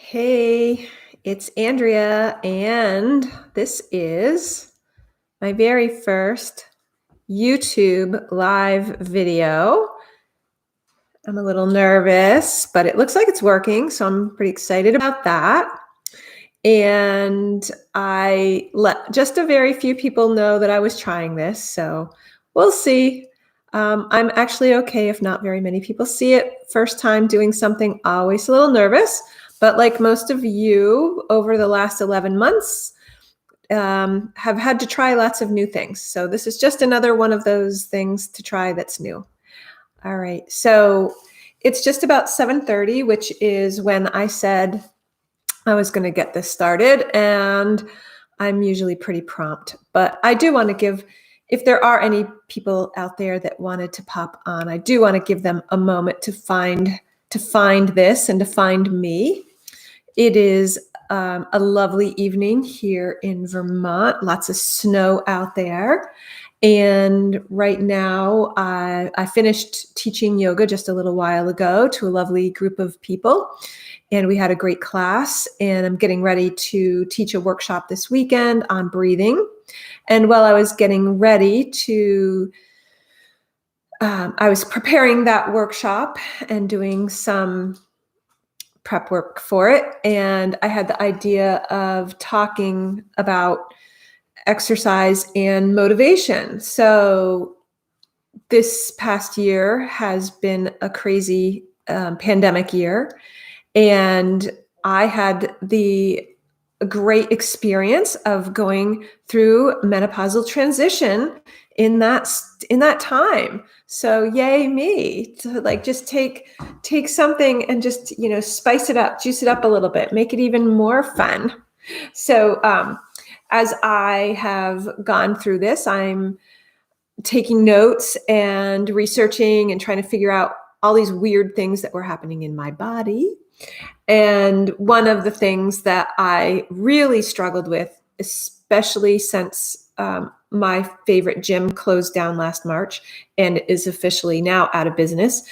Hey, it's Andrea, and this is my very first YouTube live video. I'm a little nervous, but it looks like it's working, so I'm pretty excited about that. And I let just a very few people know that I was trying this, so we'll see. I'm actually okay if not very many people see it. First time doing something, always a little nervous, but like most of you over the last 11 months, have had to try lots of new things. So this is just another one of those things to try that's new. All right, so it's just about 7:30, which is when I said I was going to get this started, and I'm usually pretty prompt, but I do want to give, if there are any people out there that wanted to pop on, I do want to give them a moment to find this and to find me. It is a lovely evening here in Vermont, lots of snow out there. And right now, I finished teaching yoga just a little while ago to a lovely group of people. And we had a great class, and I'm getting ready to teach a workshop this weekend on breathing. And while I was getting ready to, I was preparing that workshop and doing some prep work for it. And I had the idea of talking about exercise and motivation. So this past year has been a crazy pandemic year. And I had the great experience of going through menopausal transition in that time. So yay me to like just take something and just, spice it up, juice it up a little bit, make it even more fun. So as I have gone through this, I'm taking notes and researching and trying to figure out all these weird things that were happening in my body. And one of the things that I really struggled with, especially since my favorite gym closed down last March and is officially now out of business,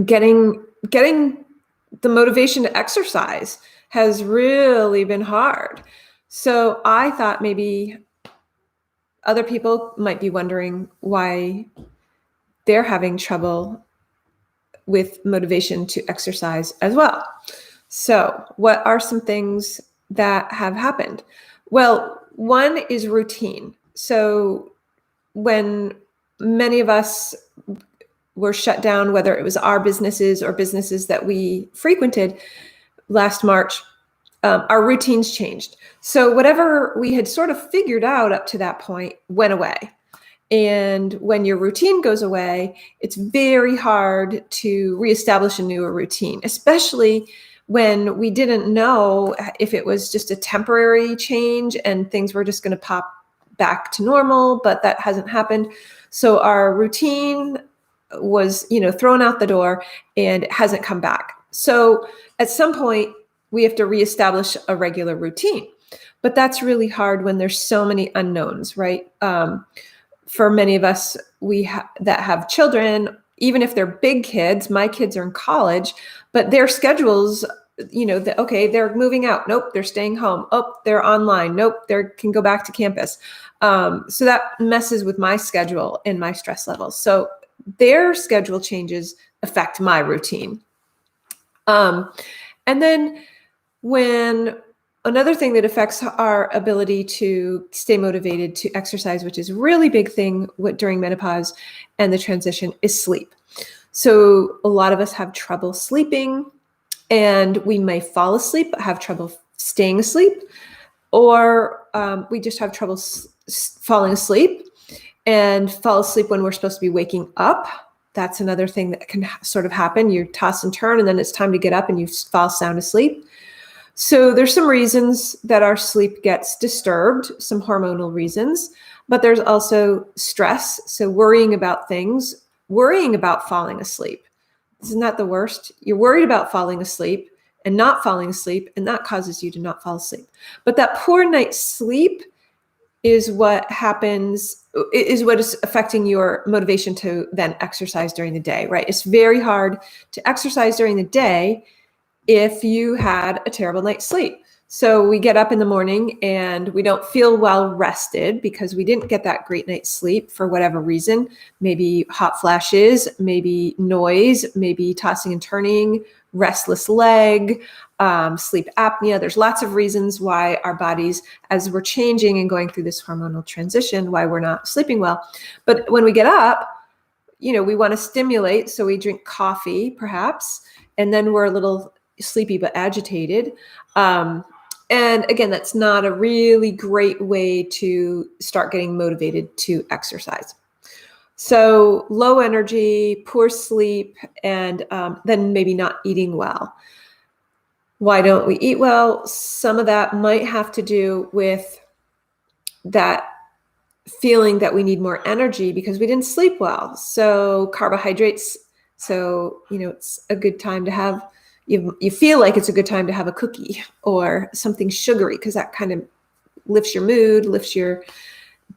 getting the motivation to exercise has really been hard. So I thought maybe other people might be wondering why they're having trouble with motivation to exercise as well. So what are some things that have happened? Well, one is routine. So when many of us were shut down, whether it was our businesses or businesses that we frequented last March, our routines changed. So whatever we had sort of figured out up to that point went away. And when your routine goes away, it's very hard to reestablish a newer routine, especially when we didn't know if it was just a temporary change and things were just going to pop back to normal, but that hasn't happened. So our routine was, thrown out the door and it hasn't come back. So at some point, we have to reestablish a regular routine. But that's really hard when there's so many unknowns, right? For many of us that have children, even if they're big kids, my kids are in college, but their schedules, okay, they're moving out. Nope, they're staying home. Oh, they're online. Nope, they can go back to campus. So that messes with my schedule and my stress levels. So their schedule changes affect my routine. And then another thing that affects our ability to stay motivated to exercise, which is a really big thing during menopause and the transition, is sleep. So a lot of us have trouble sleeping, and we may fall asleep, but have trouble staying asleep, or we just have trouble falling asleep and fall asleep when we're supposed to be waking up. That's another thing that can sort of happen. You toss and turn, and then it's time to get up and you fall sound asleep. So there's some reasons that our sleep gets disturbed, some hormonal reasons, but there's also stress. So worrying about things, worrying about falling asleep. Isn't that the worst? You're worried about falling asleep and not falling asleep, and that causes you to not fall asleep. But that poor night's sleep is what is affecting your motivation to then exercise during the day, right? It's very hard to exercise during the day if you had a terrible night's sleep. So we get up in the morning and we don't feel well rested because we didn't get that great night's sleep for whatever reason. Maybe hot flashes, maybe noise, maybe tossing and turning, restless leg, sleep apnea. There's lots of reasons why our bodies, as we're changing and going through this hormonal transition, why we're not sleeping well. But when we get up, we want to stimulate. So we drink coffee perhaps, and then we're a little sleepy but agitated. And again, that's not a really great way to start getting motivated to exercise. So low energy, poor sleep, and then maybe not eating well. Why don't we eat well? Some of that might have to do with that feeling that we need more energy because we didn't sleep well. So carbohydrates. So, it's a good time to have, you feel like it's a good time to have a cookie or something sugary because that kind of lifts your mood, lifts your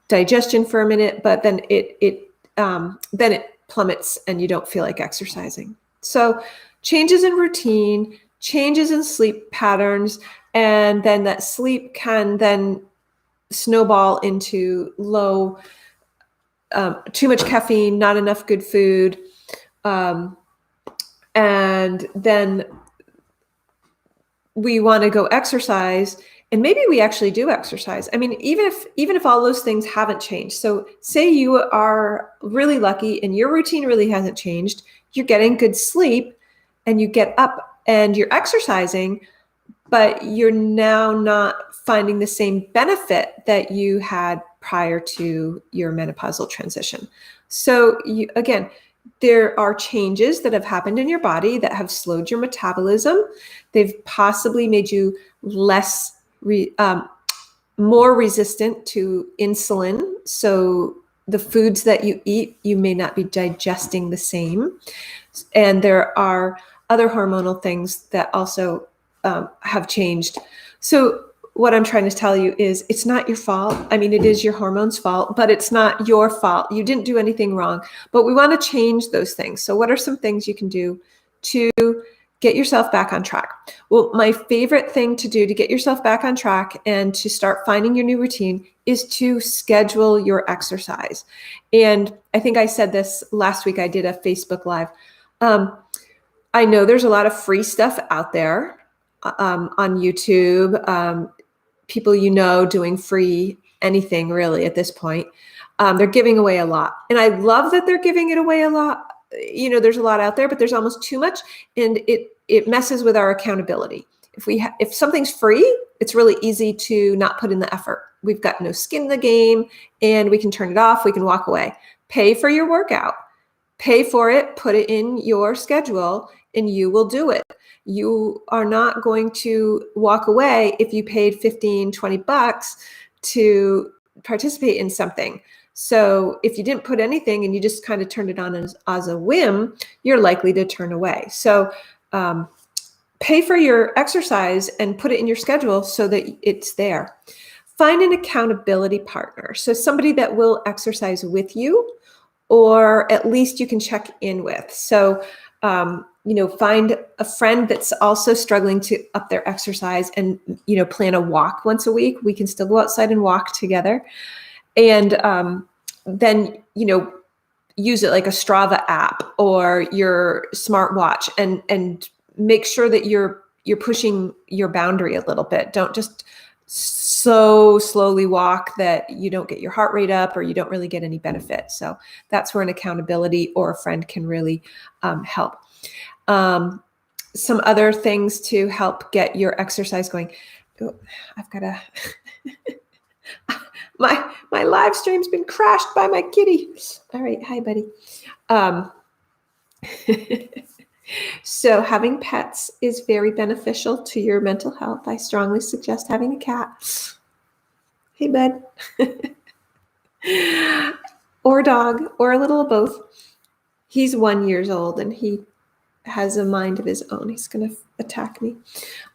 digestion for a minute, but then it plummets and you don't feel like exercising. So changes in routine, changes in sleep patterns, and then that sleep can then snowball into low, too much caffeine, not enough good food. And then we want to go exercise, and maybe we actually do exercise. I mean, even if all those things haven't changed. So say you are really lucky and your routine really hasn't changed, you're getting good sleep and you get up and you're exercising, but you're now not finding the same benefit that you had prior to your menopausal transition. So again, there are changes that have happened in your body that have slowed your metabolism. They've possibly made you more resistant to insulin. So the foods that you eat, you may not be digesting the same. And there are other hormonal things that also have changed. So what I'm trying to tell you is it's not your fault. I mean, it is your hormones' fault, but it's not your fault. You didn't do anything wrong, but we want to change those things. So what are some things you can do to get yourself back on track? Well, my favorite thing to do to get yourself back on track and to start finding your new routine is to schedule your exercise. And I think I said this last week. I did a Facebook Live. I know there's a lot of free stuff out there on YouTube. People doing free anything really at this point. They're giving away a lot. And I love that they're giving it away a lot. There's a lot out there, but there's almost too much, and it messes with our accountability. If something's free, it's really easy to not put in the effort. We've got no skin in the game and we can turn it off. We can walk away. Pay for your workout. Pay for it, put it in your schedule, and you will do it. You are not going to walk away if you paid $15-20 to participate in something. So if you didn't put anything and you just kind of turned it on as a whim, you're likely to turn away. So pay for your exercise and put it in your schedule so that it's there. Find an accountability partner. So somebody that will exercise with you, or at least you can check in with. So find a friend that's also struggling to up their exercise and, plan a walk once a week. We can still go outside and walk together. And then, use it like a Strava app or your smartwatch and make sure that you're pushing your boundary a little bit. Don't just so slowly walk that you don't get your heart rate up or you don't really get any benefit. So that's where an accountability or a friend can really help. Some other things to help get your exercise going. Oh, I've got my live stream's been crashed by my kitty. All right. Hi, buddy. So having pets is very beneficial to your mental health. I strongly suggest having a cat. Hey, bud. Or a dog, or a little of both. He's 1 year old and he has a mind of his own. He's going to attack me.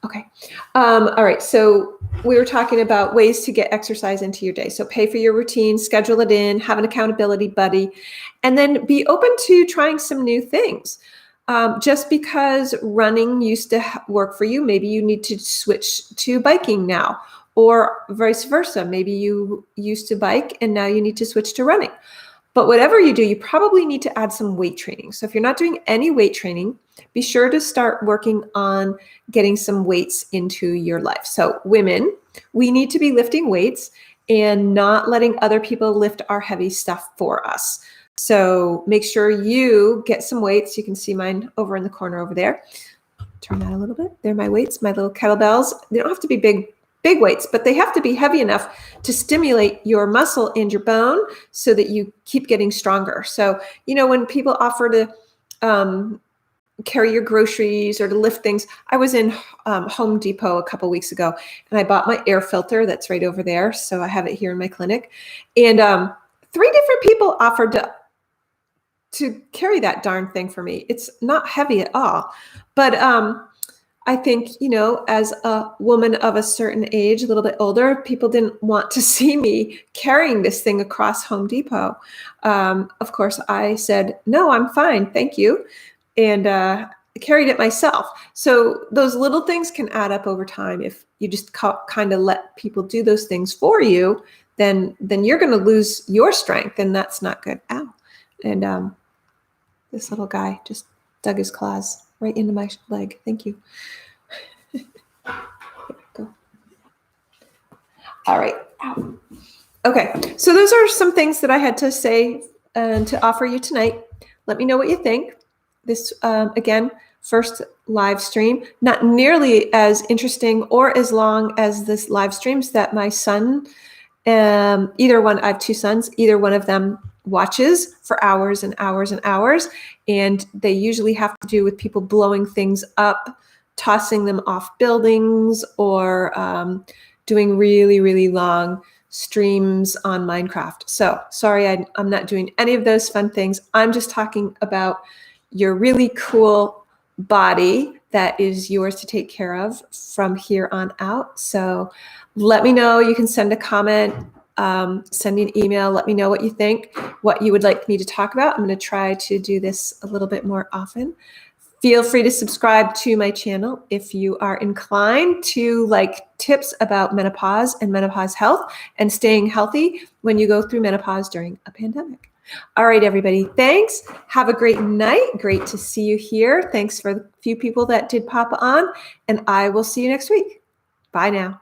Okay. All right. So we were talking about ways to get exercise into your day. So pay for your routine, schedule it in, have an accountability buddy, and then be open to trying some new things. Just because running used to work for you, maybe you need to switch to biking now, or vice versa. Maybe you used to bike and now you need to switch to running. But whatever you do, you probably need to add some weight training. So if you're not doing any weight training, be sure to start working on getting some weights into your life. So women, we need to be lifting weights and not letting other people lift our heavy stuff for us. So make sure you get some weights. You can see mine over in the corner over there. Turn that a little bit. They're my weights, my little kettlebells. They don't have to be big weights, but they have to be heavy enough to stimulate your muscle and your bone so that you keep getting stronger. So, when people offer to carry your groceries or to lift things, I was in Home Depot a couple weeks ago and I bought my air filter that's right over there. So I have it here in my clinic. And 3 different people offered to carry that darn thing for me. It's not heavy at all. But I think, as a woman of a certain age, a little bit older, people didn't want to see me carrying this thing across Home Depot. Of course, I said, no, I'm fine. Thank you. And carried it myself. So those little things can add up over time. If you just kind of let people do those things for you, then you're going to lose your strength, and that's not good. Ow. And this little guy just dug his claws right into my leg. Thank you. Go. All right. Ow. Okay. So those are some things that I had to say and to offer you tonight. Let me know what you think. This, again, first live stream, not nearly as interesting or as long as this live streams that my son, either one, I have 2 sons, either one of them watches for hours and hours and hours. And they usually have to do with people blowing things up, tossing them off buildings, or doing really, really long streams on Minecraft. So sorry, I'm not doing any of those fun things. I'm just talking about your really cool body that is yours to take care of from here on out. So let me know. You can send a comment, send me an email. Let me know what you think, what you would like me to talk about. I'm going to try to do this a little bit more often. Feel free to subscribe to my channel if you are inclined to like tips about menopause and menopause health and staying healthy when you go through menopause during a pandemic. All right, everybody. Thanks. Have a great night. Great to see you here. Thanks for the few people that did pop on, and I will see you next week. Bye now.